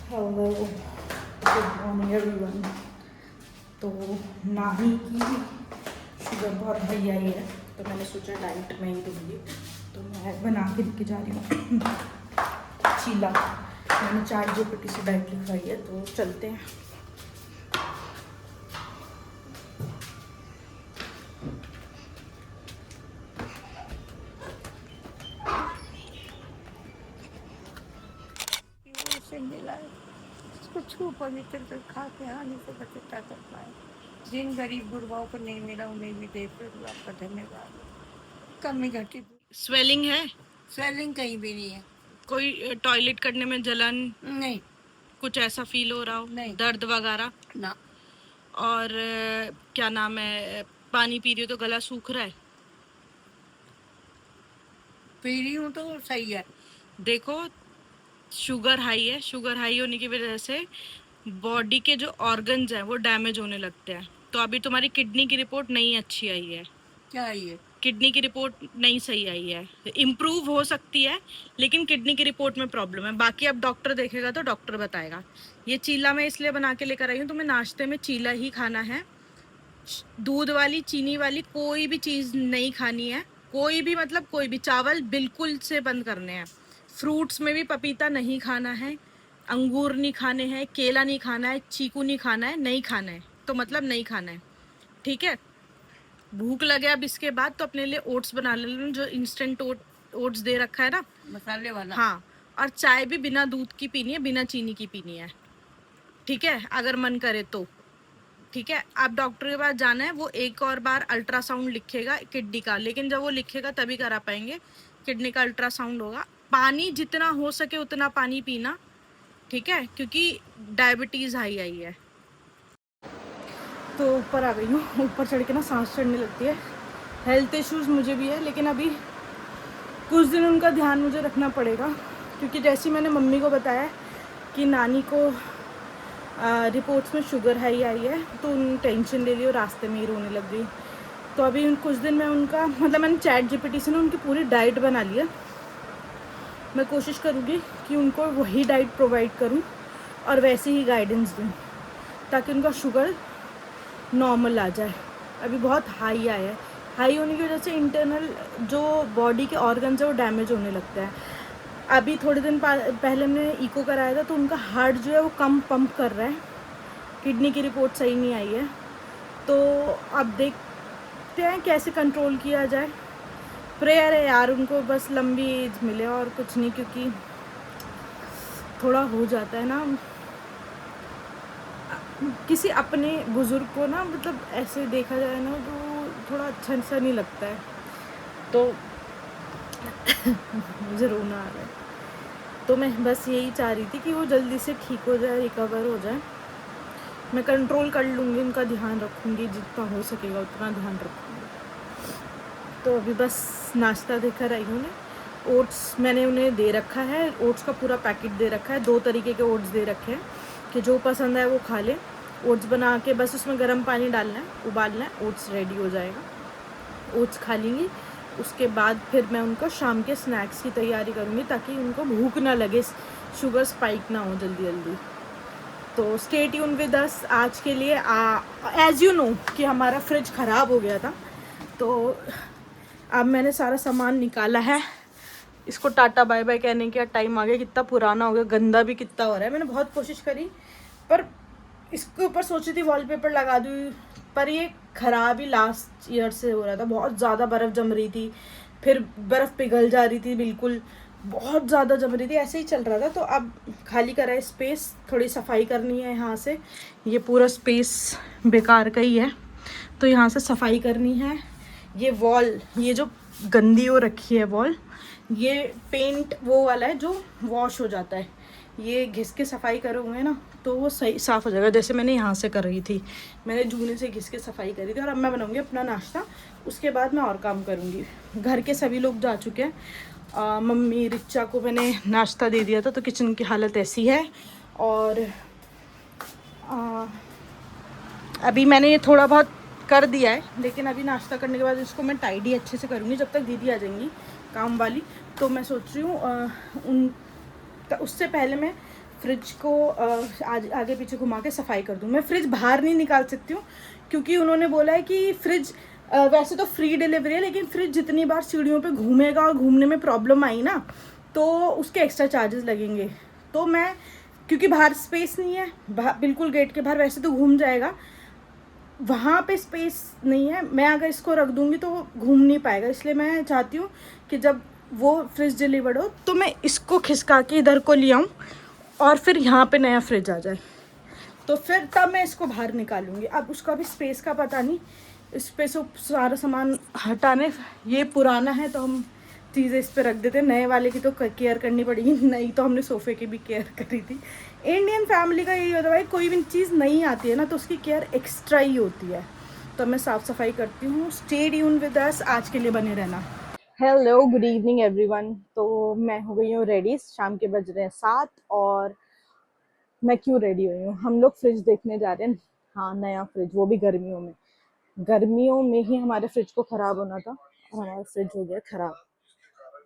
Hello, good morning everyone. तो नानी की शुगर बहुत हाई आई है, तो मैंने सोचा डाइट में ही दूँगी, तो मैं बना के लेके जा रही हूँ चीला। मैंने ChatGPT से डाइट लिखवाई है, तो चलते हैं। इसको छू पवित्र तो खा के आने से बचता कर पाए। जिन गरीब गुरबाओं को नहीं मिला उन्हें भी दे, फिर आपका धन्यवाद। कमी घटी स्वेलिंग है? स्वेलिंग कहीं भी नहीं है। कोई टॉयलेट करने में जलन नहीं, कुछ ऐसा फील हो रहा हो? नहीं, दर्द वगैरह? ना। और क्या नाम है, पानी पी रही हो तो गला सूख रहा है? पी रही हूँ तो सही है। देखो, शुगर हाई है, शुगर हाई होने की वजह से बॉडी के जो ऑर्गन्स हैं वो डैमेज होने लगते हैं। तो अभी तुम्हारी किडनी की रिपोर्ट नहीं अच्छी आई है। क्या है ये? किडनी की रिपोर्ट नहीं सही आई है, इम्प्रूव हो सकती है, लेकिन किडनी की रिपोर्ट में प्रॉब्लम है। बाकी अब डॉक्टर देखेगा तो डॉक्टर बताएगा। ये चीला मैं इसलिए बना के लेकर आई हूँ, तुम्हें नाश्ते में चीला ही खाना है। दूध वाली, चीनी वाली कोई भी चीज़ नहीं खानी है। कोई भी, मतलब कोई भी चावल बिल्कुल से बंद करने हैं। फ्रूट्स में भी पपीता नहीं खाना है, अंगूर नहीं खाने हैं, केला नहीं खाना है, चीकू नहीं खाना है, नहीं खाना है तो मतलब नहीं खाना है, ठीक है। भूख लगे अब इसके बाद तो अपने लिए ओट्स बना लेना, जो इंस्टेंट ओट्स दे रखा है ना, मसाले वाला। हाँ। और चाय भी बिना दूध की पीनी है, बिना चीनी की पीनी है, ठीक है, अगर मन करे तो। ठीक है, आप डॉक्टर के पास जाना है, वो एक और बार अल्ट्रासाउंड लिखेगा किडनी का, लेकिन जब वो लिखेगा तभी करा पाएंगे। किडनी का अल्ट्रासाउंड होगा। पानी जितना हो सके उतना पानी पीना, ठीक है, क्योंकि डायबिटीज़ हाई आई है। तो ऊपर आ गई हूँ। ऊपर चढ़ के ना सांस चढ़ने लगती है। हेल्थ इश्यूज़ मुझे भी है, लेकिन अभी कुछ दिन उनका ध्यान मुझे रखना पड़ेगा, क्योंकि जैसे मैंने मम्मी को बताया कि नानी को रिपोर्ट्स में शुगर हाई आई है, तो उन टेंशन ले ली और रास्ते में ही रोने लग गई। तो अभी कुछ दिन मैं उनका, मतलब मैंने ChatGPT से ना उनकी पूरी डाइट बना ली है। मैं कोशिश करूँगी कि उनको वही डाइट प्रोवाइड करूँ और वैसे ही गाइडेंस दूँ, ताकि उनका शुगर नॉर्मल आ जाए। अभी बहुत हाई आया है। हाई होने की वजह से इंटरनल जो बॉडी के ऑर्गन्स है वो डैमेज होने लगता है। अभी थोड़े दिन पहले मैंने इको कराया था, तो उनका हार्ट जो है वो कम पंप कर रहा है। किडनी की रिपोर्ट सही नहीं आई है, तो अब देखते हैं कैसे कंट्रोल किया जाए। प्रेयर है यार, उनको बस लंबी एज मिले और कुछ नहीं, क्योंकि थोड़ा हो जाता है ना किसी अपने बुज़ुर्ग को ना, मतलब ऐसे देखा जाए ना तो थोड़ा अच्छा सा नहीं लगता है। तो मुझे रोना आ रहा है। तो मैं बस यही चाह रही थी कि वो जल्दी से ठीक हो जाए, रिकवर हो जाए। मैं कंट्रोल कर लूँगी, उनका ध्यान रखूँगी, जितना हो सकेगा उतना ध्यान रखूँगी। तो अभी बस नाश्ता देकर आई हूँ उन्हें। ओट्स मैंने उन्हें दे रखा है, ओट्स का पूरा पैकेट दे रखा है। 2 तरीके के ओट्स दे रखे हैं कि जो पसंद है वो खा ले। ओट्स बना के बस उसमें गर्म पानी डालना है, उबालना है, ओट्स रेडी हो जाएगा। ओट्स खा लेंगी, उसके बाद फिर मैं उनको शाम के स्नैक्स की तैयारी करूँगी, ताकि उनको भूख ना लगे, शुगर स्पाइक ना हो जल्दी जल्दी। तो स्टे ट्यून विद अस। आज के लिए एज यू नो कि हमारा फ्रिज ख़राब हो गया था, तो अब मैंने सारा सामान निकाला है। इसको टाटा बाय बाय कहने का टाइम आ गया। कितना पुराना हो गया, गंदा भी कितना हो रहा है। मैंने बहुत कोशिश करी, पर इसके ऊपर सोची थी वॉलपेपर लगा दूँ, पर ये ख़राब ही लास्ट ईयर से हो रहा था। बहुत ज़्यादा बर्फ़ जम रही थी, फिर बर्फ़ पिघल जा रही थी, बिल्कुल बहुत ज़्यादा जम रही थी, ऐसे ही चल रहा था। तो अब खाली करा है स्पेस, थोड़ी सफाई करनी है यहाँ से। ये पूरा स्पेस बेकार का ही है, तो यहाँ से सफाई करनी है। ये वॉल, ये जो गंदी हो रखी है वॉल, ये पेंट वो वाला है जो वॉश हो जाता है। ये घिस के सफाई करोगे ना तो वो सही साफ़ हो जाएगा। जैसे मैंने यहाँ से कर रही थी, मैंने जूने से घिस के सफाई करी थी। और अब मैं बनाऊँगी अपना नाश्ता, उसके बाद मैं और काम करूँगी। घर के सभी लोग जा चुके हैं। मम्मी रिचा को मैंने नाश्ता दे दिया था, तो किचन की हालत ऐसी है। और अभी मैंने ये थोड़ा बहुत कर दिया है, लेकिन अभी नाश्ता करने के बाद इसको मैं टाइडी अच्छे से करूँगी, जब तक दीदी आ जाएंगी काम वाली। तो मैं सोच रही हूँ उससे पहले मैं फ्रिज को आज आगे पीछे घुमा के सफाई कर दूँ। मैं फ्रिज बाहर नहीं निकाल सकती हूँ क्योंकि उन्होंने बोला है कि फ्रिज वैसे तो फ्री डिलीवरी है, लेकिन फ्रिज जितनी बार सीढ़ियों पे घूमेगा और घूमने में प्रॉब्लम आई ना तो उसके एक्स्ट्रा चार्जेस लगेंगे। तो मैं, क्योंकि बाहर स्पेस नहीं है, बिल्कुल गेट के बाहर वैसे तो घूम जाएगा, वहाँ पे स्पेस नहीं है, मैं अगर इसको रख दूँगी तो वो घूम नहीं पाएगा। इसलिए मैं चाहती हूँ कि जब वो फ्रिज डिलीवर्ड हो तो मैं इसको खिसका के इधर को ले आऊँ और फिर यहाँ पे नया फ्रिज आ जाए, तो फिर तब मैं इसको बाहर निकालूंगी। अब उसका भी स्पेस का पता नहीं, इस पे से सारा सामान हटाने, ये पुराना है तो हम चीज़ें इस पे रख देते हैं, नए वाले की तो केयर करनी पड़ेगी, नहीं तो हमने सोफ़े की भी केयर करी थी। इंडियन फैमिली का यही होता है भाई, कोई भी चीज़ नई आती है ना तो उसकी केयर एक्स्ट्रा ही होती है। तो मैं साफ़ सफाई करती हूँ। स्टे ट्यून विद अस, आज के लिए बने रहना। Hello, good evening everyone. तो मैं हो गई हूँ रेडी, शाम के बज रहे हैं 7 और मैं क्यों रेडी हुई हूँ, हम लोग फ्रिज देखने जा रहे हैं। हाँ, नया फ्रिज, वो भी गर्मियों में। गर्मियों में ही हमारे फ्रिज को ख़राब होना था और हमारा फ्रिज हो गया ख़राब।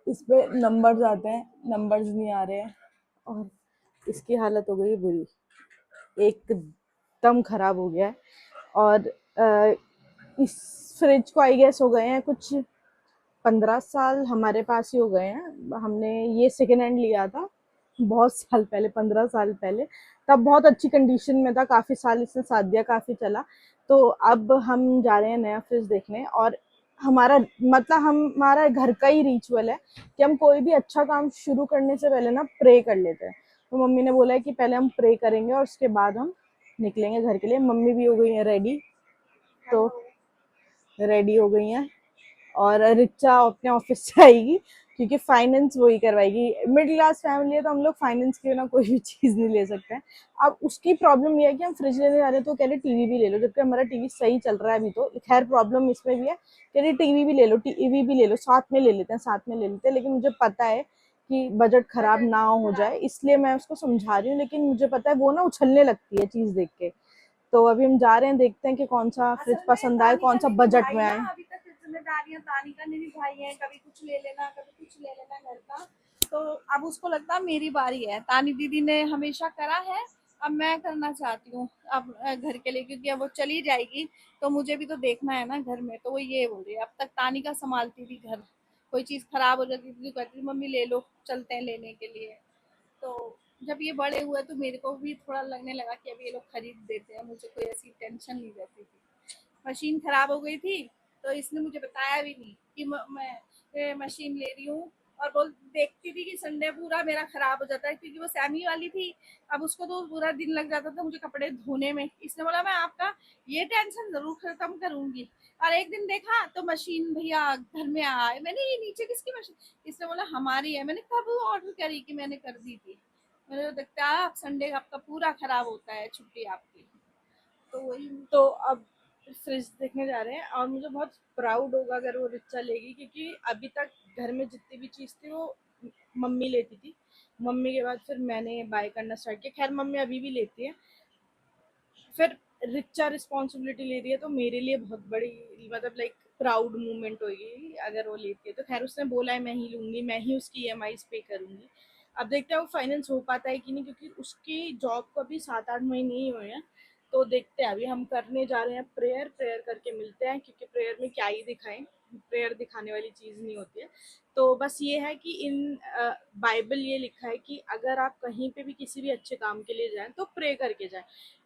इस पे नंबर्स आते हैं, नंबर्स नहीं आ रहे हैं और इसकी हालत हो गई बुरी, एकदम ख़राब हो गया है। और इस फ्रिज को आई गेस हो गए हैं कुछ 15 साल हमारे पास ही हो गए हैं। हमने ये सेकेंड हैंड लिया था बहुत साल पहले, 15 साल पहले। तब बहुत अच्छी कंडीशन में था, काफ़ी साल इसने साथ दिया, काफ़ी चला। तो अब हम जा रहे हैं नया फ्रिज देखने। और हमारा मतलब हमारा घर का ही रिचुअल है कि हम कोई भी अच्छा काम शुरू करने से पहले ना प्रे कर लेते हैं। तो मम्मी ने बोला है कि पहले हम प्रे करेंगे और उसके बाद हम निकलेंगे घर के लिए। मम्मी भी हो गई है रेडी, तो रेडी हो गई हैं और रिचा अपने ऑफिस से आएगी क्योंकि फाइनेंस वही करवाएगी। मिडिल क्लास फैमिली है तो हम लोग फाइनेंस के बिना कोई भी चीज़ नहीं ले सकते हैं। अब उसकी प्रॉब्लम ये है कि हम फ्रिज लेने जा रहे हैं तो कह रहे टीवी भी ले लो, जबकि हमारा टीवी सही चल रहा है अभी। तो खैर प्रॉब्लम इसमें भी है, कह रही टीवी भी ले लो, टीवी भी ले लो, साथ में ले लेते हैं, साथ में ले लेते हैं। लेकिन मुझे पता है कि बजट खराब ना हो जाए, इसलिए मैं उसको समझा रही हूँ। लेकिन मुझे पता है वो ना उछलने लगती है चीज़ देख के। तो अभी हम जा रहे हैं, देखते हैं कि कौन सा फ्रिज पसंद आए, कौन सा बजट में आए। अभी तक जिम्मेदारियां तानिका ने निभाई हैं, कभी कुछ ले लेना कभी कुछ ले लेना घर का। तो अब उसको लगता है मेरी बारी है, तानी दीदी ने हमेशा करा है, अब मैं करना चाहती हूँ अब घर के लिए, क्योंकि अब वो चली जाएगी तो मुझे भी तो देखना है ना घर में। तो वो ये बोल रही है, अब तक तानिका संभालती थी घर, कोई चीज खराब हो जाती थी तो कहती थी मम्मी ले लो, चलते हैं लेने के लिए। तो जब ये बड़े हुए तो मेरे को भी थोड़ा लगने लगा कि अब ये लोग खरीद देते हैं, मुझे कोई ऐसी टेंशन नहीं रहती थी। मशीन खराब हो गई थी तो इसने मुझे बताया भी नहीं कि मैं ये मशीन ले रही हूँ। और बोल देखती थी कि संडे पूरा मेरा खराब हो जाता है, क्योंकि वो सेमी वाली थी। अब उसको तो पूरा दिन लग जाता था मुझे कपड़े धोने में। इसने बोला मैं आपका ये टेंशन जरूर खत्म करूंगी। और एक दिन देखा तो मशीन भैया घर में आए, मैंने ये नीचे किसकी मशीन, इसने बोला हमारी है। मैंने कब ऑर्डर करी कि मैंने कर दी थी। मैंने तो देखता है आप संडे आपका पूरा खराब होता है, छुट्टी आपकी। तो वही, तो अब फ्रिज देखने जा रहे हैं और मुझे बहुत प्राउड होगा अगर वो रिचा लेगी, क्योंकि अभी तक घर में जितनी भी चीज़ थी वो मम्मी लेती थी। मम्मी के बाद फिर मैंने बाय करना स्टार्ट किया। खैर मम्मी अभी भी लेती है, फिर रिचा रिस्पॉन्सिबिलिटी ले रही है तो मेरे लिए बहुत बड़ी, मतलब लाइक प्राउड मोमेंट होगी अगर वो लेती है। तो खैर उसने बोला है मैं ही लूँगी, मैं ही उसकी ईएमआईज पे करूँगी। अब देखते हैं वो फाइनेंस हो पाता है कि नहीं, क्योंकि उसकी जॉब को अभी 7-8 महीने ही हुए हैं। तो देखते हैं, अभी हम करने जा रहे हैं प्रेयर, प्रेयर करके मिलते हैं, क्योंकि प्रेयर में क्या ही दिखाएं, प्रेयर दिखाने वाली चीज़ नहीं होती है। तो बस ये है कि इन बाइबल ये लिखा है कि अगर आप कहीं पे भी किसी भी अच्छे काम के लिए जाएं तो प्रे करके जाएं।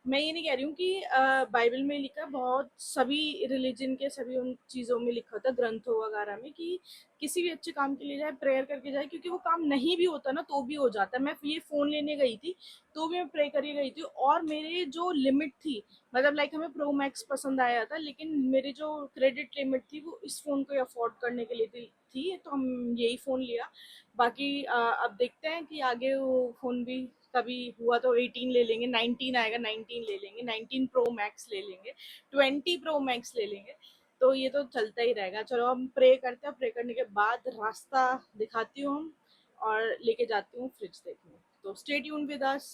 मैं ये नहीं कह रही हूँ कि बाइबल में लिखा, बहुत सभी रिलीजन के सभी उन चीज़ों में लिखा होता है, ग्रंथों वगैरह में, कि किसी भी अच्छे काम के लिए जाए प्रेयर करके जाए, क्योंकि वो काम नहीं भी होता ना तो भी हो जाता है। मैं ये फ़ोन लेने गई थी तो भी मैं प्रे करके गई थी, और मेरे जो लिमिट थी, मतलब लाइक हमें प्रो मैक्स पसंद आया था, लेकिन मेरी जो क्रेडिट लिमिट थी वो इस फ़ोन को अफोर्ड करने के लिए थी, तो हम यही फ़ोन लिया। बाकी अब देखते हैं कि आगे वो फ़ोन भी कभी हुआ तो 18 ले लेंगे, 19 आएगा 19 ले लेंगे, 19 प्रो मैक्स ले लेंगे, 20 प्रो मैक्स ले लेंगे। तो ये तो चलता ही रहेगा। चलो हम प्रे करते हैं, प्रे करने के बाद रास्ता दिखाती हूँ हम और लेके जाती हूँ फ्रिज देखने। तो स्टे ट्यून विद अस।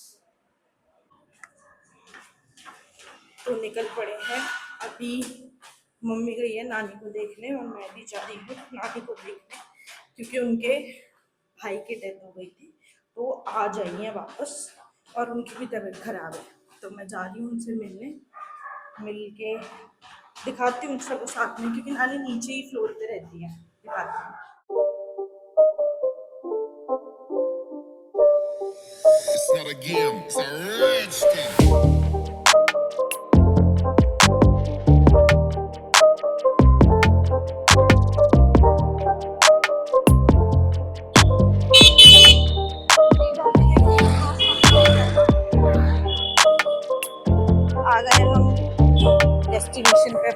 तो निकल पड़े हैं अभी। मम्मी गई है नानी को देखने और मैं भी जा रही हूँ नानी को देखने, क्योंकि उनके भाई की डेथ हो गई थी तो आ जाएंगे वापस। और उनकी भी तबीयत खराब है, तो मैं जा रही हूँ उनसे मिलने। मिल के दिखाती हूँ सबको साथ में, क्योंकि नानी नीचे ही फ्लोर पे रहती है। दिखाती हूँ। It's not a game, it's a rich thing. आ गए हम डेस्टिनेशन पे।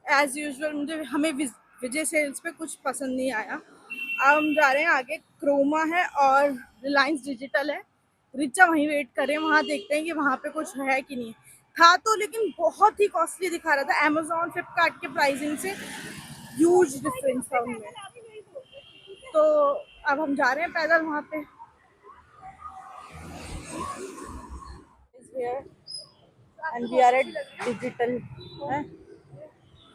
एज यूजुअल मुझे हमें विजय सेल्स पे कुछ पसंद नहीं आया। अब हम जा रहे हैं आगे। क्रोमा है और रिलायंस डिजिटल है। रिचा वहीं वेट कर रहे हैं, वहाँ देखते हैं कि वहाँ पे कुछ है कि नहीं। था तो, लेकिन बहुत ही कॉस्टली दिखा रहा था। अमेजोन फ्लिपकार्ट के प्राइसिंग से ह्यूज डिफरेंस था उनमें। तो अब हम जा रहे हैं पैदल वहाँ पे। And we are at digital.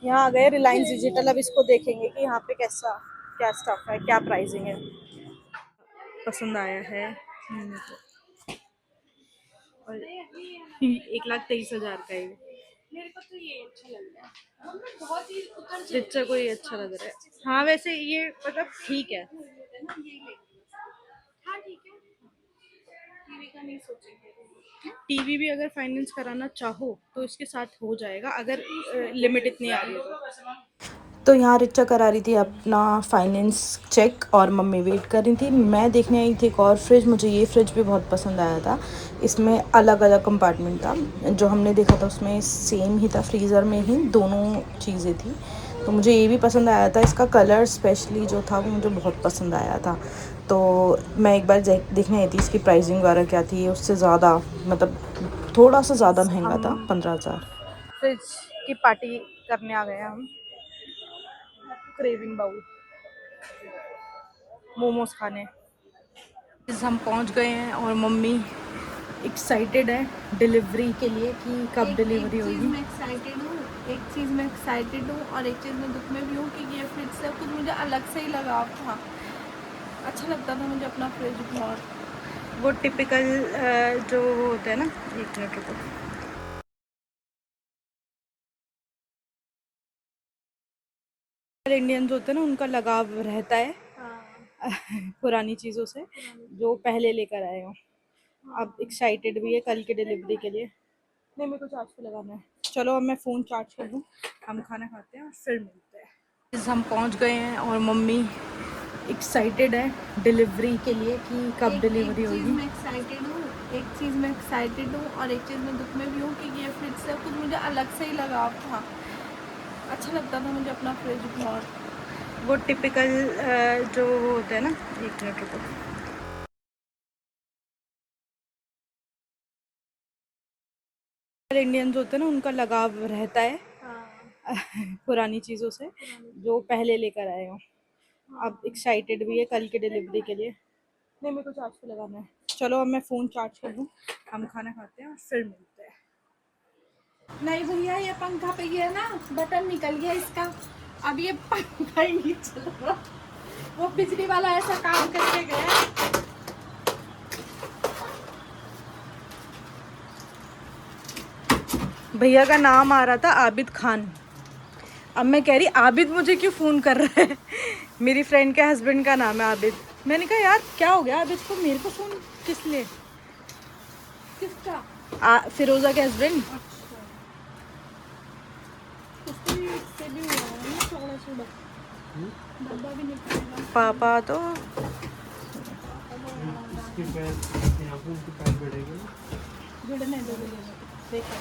यहाँ आ गए रिलायंस डिजिटल। अब इसको देखेंगे कि यहाँ पे कैसा क्या स्टफ है, क्या प्राइसिंग है। पसंद आया है मैंने तो। और 1,23,000 का है। मेरे को तो ये अच्छा लग रहा है, मतलब बहुत ही उतर रिचा को ये अच्छा लग रहा है। हाँ वैसे ये मतलब ठीक है। हाँ ठीक है, टीवी का नहीं सोचेंगे। टीवी भी अगर फाइनेंस कराना चाहो तो इसके साथ हो जाएगा, अगर लिमिट इतनी आ रही है तो यहाँ रिचा करा रही थी अपना फाइनेंस चेक और मम्मी वेट कर रही थी। मैं देखने आई थी एक और फ्रिज। मुझे ये फ्रिज भी बहुत पसंद आया था। इसमें अलग अलग कंपार्टमेंट था। जो हमने देखा था उसमें सेम ही था, फ्रीज़र में ही दोनों चीज़ें थी। तो मुझे ये भी पसंद आया था। इसका कलर स्पेशली जो था वो मुझे बहुत पसंद आया था। तो मैं एक बार देखने आई थी इसकी प्राइसिंग वगैरह क्या थी। उससे ज़्यादा मतलब थोड़ा सा ज़्यादा महंगा था, 15,000। फ्रिज की पार्टी करने आ गए हम। क्रेविंग बाउल मोमोज खाने। हम पहुंच गए हैं और मम्मी एक्साइटेड है डिलीवरी के लिए कि कब डिलीवरी होगी। मैं एक्साइटेड हूँ, एक चीज़ मैं एक्साइटेड हूँ और एक चीज़ मैं दुख में भी हूँ कि ये फ्रिज से कुछ मुझे अलग से ही लगाव था। अच्छा लगता था मुझे अपना फ्रिज बहुत। वो टिपिकल जो वो होता है ना, एक मिनट रुको। इंडियंस होते हैं ना, उनका लगाव रहता है पुरानी चीज़ों से जो पहले लेकर आए हो। अब एक्साइटेड भी है कल की डिलीवरी के लिए। नहीं, मेरे को चार्ज पे लगाना है। चलो अब मैं फ़ोन चार्ज कर दूँ, हम खाना खाते हैं और फिर मिलते हैं। हम पहुंच गए हैं और मम्मी एक्साइटेड है डिलीवरी के लिए कि कब डिलीवरी होगी। मैं एक्साइटेड हूँ, एक चीज़ मैं एक्साइटेड हूँ और एक चीज़ मैं दुख में भी हूँ कि ये फ्रिज से कुछ मुझे अलग से ही लगाव था। अच्छा लगता था मुझे अपना फ्रिज बहुत। वो टिपिकल जो वो होता है ना, एक मिनट रुको। इंडियंस होते हैं ना, उनका लगाव रहता है पुरानी चीज़ों से जो पहले लेकर आए हो। अब एक्साइटेड भी है कल की डिलीवरी के लिए। नहीं, मेरे को चार्ज पे लगाना है। चलो अब मैं फ़ोन चार्ज कर दूँ, हम खाना खाते हैं और फिर मिलते हैं। नहीं भैया, ये पंखा पे ये ना बटन निकल गया इसका, अब ये पंखा ही नहीं चल रहा। वो बिजली वाला ऐसा काम करके गया। भैया का नाम आ रहा था आबिद खान। अब मैं कह रही आबिद मुझे क्यों फ़ोन कर रहा है मेरी फ्रेंड के हस्बैंड का नाम है आबिद। मैंने कहा यार क्या हो गया आबिद को, मेरे को फ़ोन किस लिए? किसका? फिरोज़ा के हस्बैंड। उसको भी इससे भी हुआ है ना, थोड़ा थोड़ा डब्बा भी निकलेगा। पापा तो इसके पैर यहाँ पे उनके पैर बढ़ेंगे ना। जुड़ने दो देखा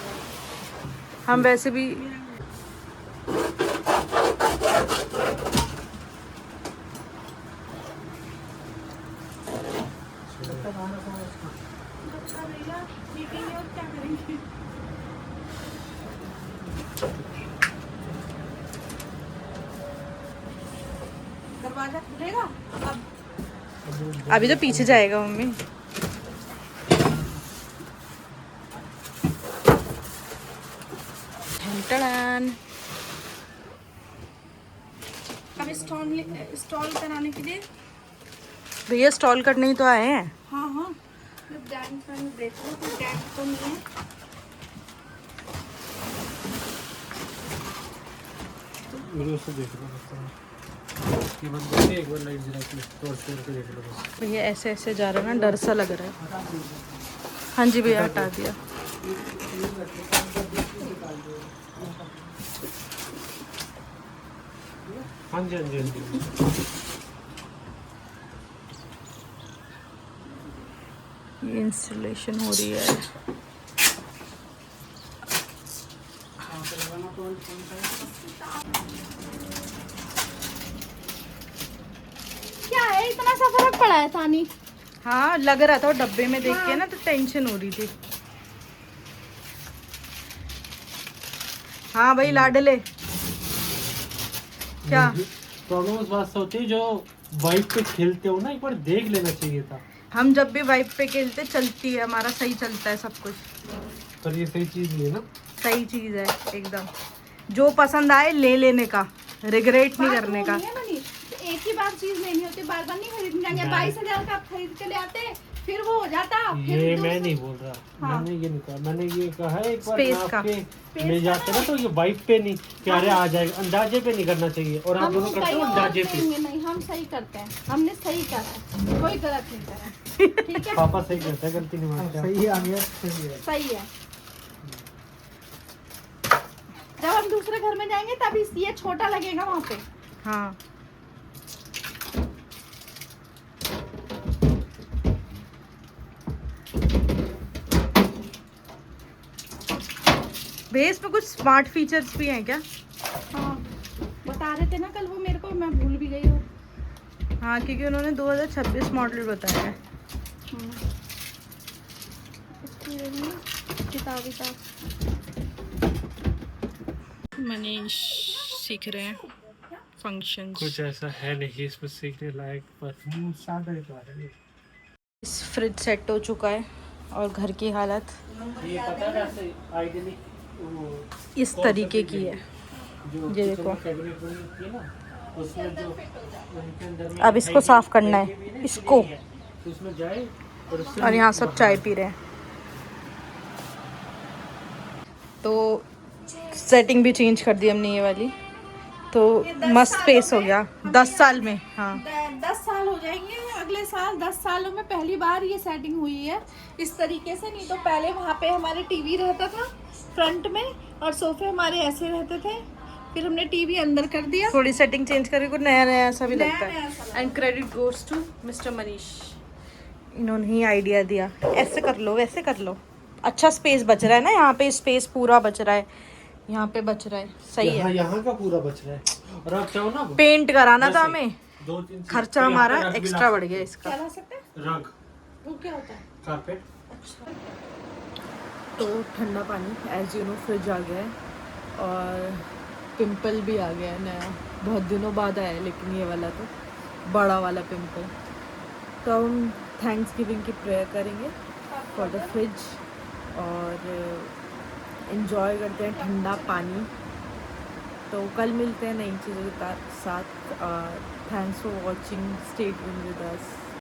हम वैसे भी भैया, मीटिंग और क्या करेंगे? दरवाजा खुलेगा अब? अभी तो पीछे जाएगा मम्मी। टन। अब स्टॉल कराने के लिए भैया स्टॉल करने ही तो आए हैं। हाँ हाँ डेंट में देखो कोई डेंट तो नहीं है। वीडियो से देख लो बस। ये बंद करके एक बार लाइट जला के टॉर्च करके देख लो बस। भैया ऐसे ऐसे जा रहा है ना, डर सा लग रहा है। हाँ जी भैया हटा दिया। हाँ जी हाँ जी हाँ जी। ये इंस्टॉलेशन हो रही है। क्या है इतना सा फर्क पड़ा है तानी? हाँ लग रहा था, डब्बे में देख के ना तो टेंशन हो रही थी। हाँ भाई लाडले क्या प्रॉब्लम उस बात से होती है जो बाइक पे खेलते हो ना, एक बार देख लेना चाहिए था। हम जब भी वाइप पे खेलते चलती है, हमारा सही चलता है सब कुछ। पर ये सही चीज नहीं है ना। सही चीज है एकदम, जो पसंद आए ले लेने का, रिग्रेट नहीं करने का। तो एक ही बार चीज लेनी होती, बार बार नहीं खरीदने जाएंगे। 22,000 का आप खरीद के ले आते फिर वो हो जाता। फिर ये दूसरा- मैं नहीं बोल रहा। हाँ। मैंने ये नहीं कहा। मैंने ये कहा है एक बार Space का। आपके ले जाते ना तो ये बाइक पे नहीं प्यारे आ जाएगा, अंदाजे पे नहीं करना चाहिए। और आप हम दोनों करते कहीं हो और अंदाजे पे। देंगे नहीं, हम सही करते हैं। हमने सही करा है, कोई गलत नहीं करा। ठीक है पापा सही कहता है, गलती नहीं मानता। सही आ गया, सही है। सही है। जब हम दूसरे घर में जाएंगे तब ये छोटा लगेगा वहाँ पे। हाँ बेस में कुछ स्मार्ट फीचर्स भी हैं क्या? हाँ बता रहे थे ना कल वो मेरे को, मैं भूल भी गई हूँ। हाँ क्योंकि उन्होंने 2026 मॉडल बताया है। किताब मनीष सीख रहे हैं फंक्शंस। कुछ ऐसा है नहीं इसमें सीखने लायक, पर इस फ्रिज सेट हो चुका है और घर की हालत ये पता है वैसे आइडियली इस तरीके की है। जो ये देखो। कैबिनेट बनी होती है ना, उसमें जो उनके अंदर में अब इसको साफ करना है, इसको। तो उसमें जाए और उससे और यहाँ सब चाय पी रहे हैं। तो सेटिंग भी चेंज कर दी हमने ये वाली, तो मस्त स्पेस हो गया 10 साल में। हाँ 10 साल हो जाएंगे अगले साल। 10 सालों में पहली बार ये सेटिंग हुई है इस तरीके से। नहीं तो पहले वहाँ पे हमारे टीवी रहता था फ्रंट में और सोफे हमारे ऐसे रहते थे, फिर हमने टीवी अंदर कर दिया। थोड़ी सेटिंग चेंज करके कुछ नया नया ऐसा भी नया लगता नया है। सा लगता and credit goes to mister Manish, इन्होंने ही आइडिया दिया। ऐसे कर लो, वैसे कर लो, अच्छा स्पेस बच रहा है ना, यहाँ पे स्पेस पूरा बच रहा है, यहाँ पे बच रहा है, सही है। यहाँ का पूरा बच रहा है। और आप चाहो ना पेंट कराना था वैसे हमें, 2-3 चीज़। खर्चा यहाँ पे हमारा रग भी एक्स्ट्रा ला बढ़ गया इसका। क्या ला सकते हैं? रग, वो क्या होता है? कारपेट। तो ठंडा पानी एज यू नो फ्रिज आ गया है और पिंपल भी आ गया है नया, बहुत दिनों बाद आया है, लेकिन ये वाला तो बड़ा वाला पिंपल। तो हम थैंक्स गिविंग की प्रेयर करेंगे फॉर द फ्रिज और इन्जॉय करते हैं ठंडा पानी। तो कल मिलते हैं नई चीज़ों के साथ। Thanks for watching, stay tuned with us.